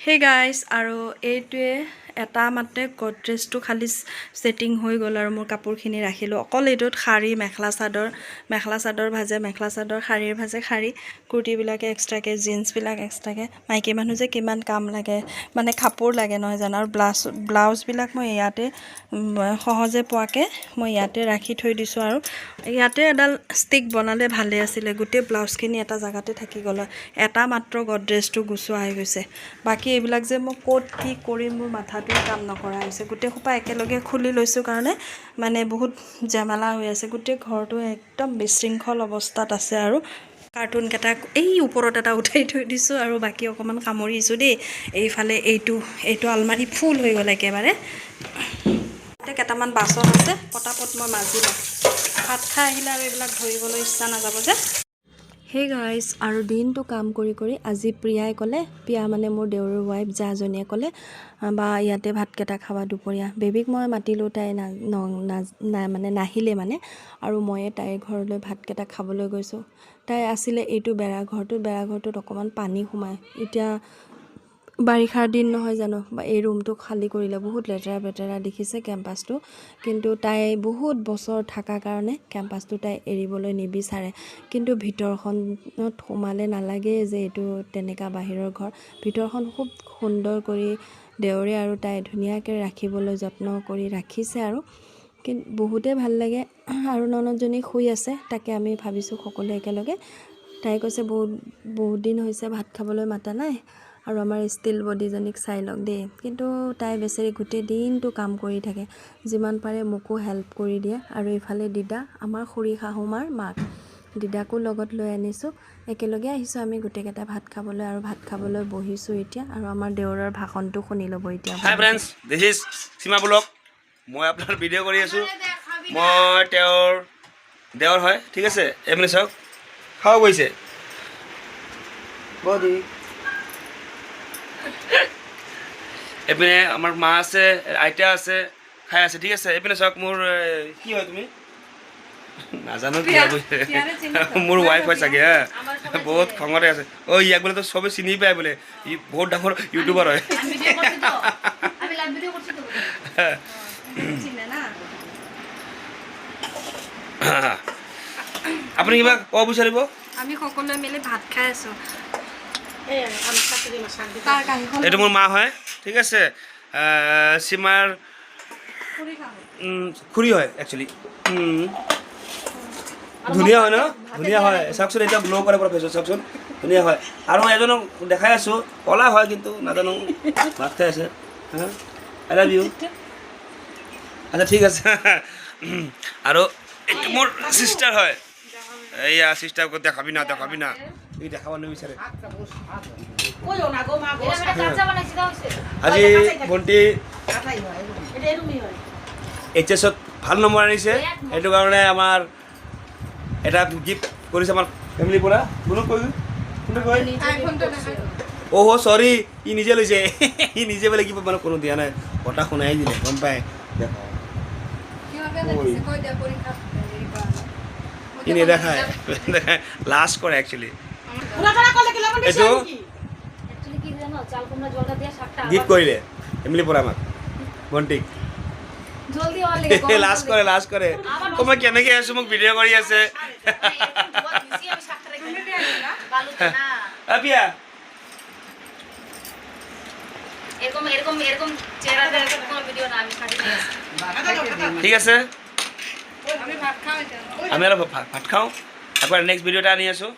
Hey guys, আৰু এইটোৱে এটা মাত্ৰে গডৰেজটো খালি সেটিং হৈ গ'ল আৰু মোৰ কাপোৰখিনি ৰাখিলোঁ অকল এইটোত শাৰী মেখেলা চাদৰ ভাজে মেখেলা চাদৰ শাৰীৰ ভাজে শাৰী কুৰ্তিবিলাকে এক্সট্ৰাকে জিন্সবিলাক এক্সট্ৰাকে মাইকী মানুহ যে কিমান কাম লাগে মানে কাপোৰ লাগে নহয় জানো আৰু ব্লাউজবিলাক মই ইয়াতে সহজে পোৱাকে মই ইয়াতে ৰাখি থৈ দিছোঁ আৰু ইয়াতে এডাল ষ্টিক বনালে ভালে আছিলে গোটেই ব্লাউজখিনি এটা জাগাতে থাকি গ'ল এটা মাত্ৰ গডৰেজটো গুছোৱা হৈ গৈছে বাকি এইবিলাক যে মই কোট কি কৰিম মোৰ মাথাটো কাম নকৰা হৈছে গোটেই খোপা একেলগে খুলি লৈছোঁ কাৰণে মানে বহুত জামালা হৈ আছে গোটেই ঘৰটো একদম বিশৃংখল অৱস্থাত আছে আৰু কাৰ্টুন কেটা এই ওপৰত এটা উঠাই থৈ দিছোঁ আৰু বাকি অকমান কামৰিছো দেই এইফালে এইটো আলমাৰি ফুল হৈ গ'ল একেবাৰে কেটামান বাচন আছে পটাপট মই মাজি লওঁ ভাত খাই আহিলে আৰু এইবিলাক ধৰিবলৈ ইচ্ছা নাযাব যে Hey guys, আৰু দিনটো কাম কৰি আজি প্ৰিয়াই ক'লে প্ৰিয়া মানে মোৰ দেউৰৰ ওয়াইফ জাজনীয়ে ক'লে বা ইয়াতে ভাতকেটা খাবা দুপৰীয়া বেবিক মই মাতিলো তাই মানে নাহিলে মানে আৰু ময়ে তাইৰ ঘৰলৈ ভাতকেটা খাবলৈ গৈছোঁ তাই আছিলে এইটো বেৰাঘৰটোত অকমান পানী সোমায় এতিয়া বাৰিষাৰ দিন নহয় জানো বা এই ৰুমটো খালি কৰিলে বহুত লেতেৰা দেখিছে কেম্পাসটো কিন্তু তাই বহুত বছৰ থাকা কাৰণে কেম্পাসটো তাই এৰিবলৈ নিবিচাৰে কিন্তু ভিতৰখনত সোমালে নালাগে যে এইটো তেনেকা বাহিৰৰ ঘৰ ভিতৰখন খুব সুন্দৰ কৰি দেউৰে আৰু তাই ধুনীয়াকৈ ৰাখিবলৈ যত্ন কৰি ৰাখিছে আৰু কিন্তু বহুতে ভাল লাগে আৰু ননদজনী শুই আছে তাকে আমি ভাবিছোঁ সকলোৱে একেলগে তাই কৈছে বহুত দিন হৈছে ভাত খাবলৈ মাতা নাই আৰু আমাৰ ষ্টিল বডিজনিক চাই লওক দেই কিন্তু তাই বেচেৰি গোটেই দিনটো কাম কৰি থাকে যিমান পাৰে মোকো হেল্প কৰি দিয়ে আৰু ইফালে দিদা আমাৰ খুৰী শাহুমাৰ মাক দিদাকো লগত লৈ আনিছোঁ একেলগে আহিছোঁ আমি গোটেইকেইটা ভাত খাবলৈ আৰু ভাত খাবলৈ বহিছোঁ এতিয়া আৰু আমাৰ দেউৰৰ ভাষণটো শুনি ল'ব এতিয়া hi friends this is Seema blog মই আপোনাৰ ভিডিঅ' কৰি আছোঁ মই তেওঁৰ দেওৰ হয় ঠিক আছে এইপিনে চাওক খাব গৈছে বদি এইপিনে আমাৰ মা আছে আইতা আছে খাই আছে ঠিক আছে এইপিনে চাওক মোৰ কি হয় তুমি নাজানো কি মোৰ ৱাইফ হয় চাগে হা বহুত খঙতে আছে ইয়াক বোলে তো চবে চিনি পায় বোলে ই বহুত ডাঙৰ ইউটিউবাৰ হয় আপুনি কিবা ক'ব বিচাৰিব আমি সকলোৱে মিলি ভাত খাই আছোঁ এইটো মোৰ মা হয় ঠিক আছে সীমাৰ খুৰী হয় একচুৱেলি ধুনীয়া হয় ন ধুনীয়া হয় চাওকচোন এতিয়া গ্ল' কৰে পৰা ফেচত চাওকচোন ধুনীয়া হয় আৰু মই এজনক দেখাই আছোঁ ক'লা হয় কিন্তু নাজানো ভাত খাই আছে আই লাভ ইউ আচ্ছা ঠিক আছে আৰু এইটো মোৰ চিষ্টাৰ হয় এইয়া চিষ্টাৰক দেখাবি না ই দেখাব নিবিচাৰে আজি ভণ্টি এইচএছত ভাল নম্বৰ আনিছে সেইটো কাৰণে আমাৰ এটা গিফ্ট কৰিছে আমাৰ ফেমিলিৰ পৰা কোনে কয় অহ' চৰি ই নিজে লৈছে ই নিজে বোলে কিবা মানে কোনো দিয়া নাই কথা শুনাই দিলে গম পায় ই নেদেখায় লাষ্ট কৰে একচুৱেলি এইটো গিফ্ট কৰিলে ফেমিলিৰ পৰা আমাক ভণ্টিক লাষ্ট কৰে মই কেনেকৈ আছোঁ মোক ভিডিঅ' কৰি আছে পিয়া ঠিক আছে আমি অলপ ভাত খাওঁ আকৌ নেক্সট ভিডিঅ' এটা আনি আছোঁ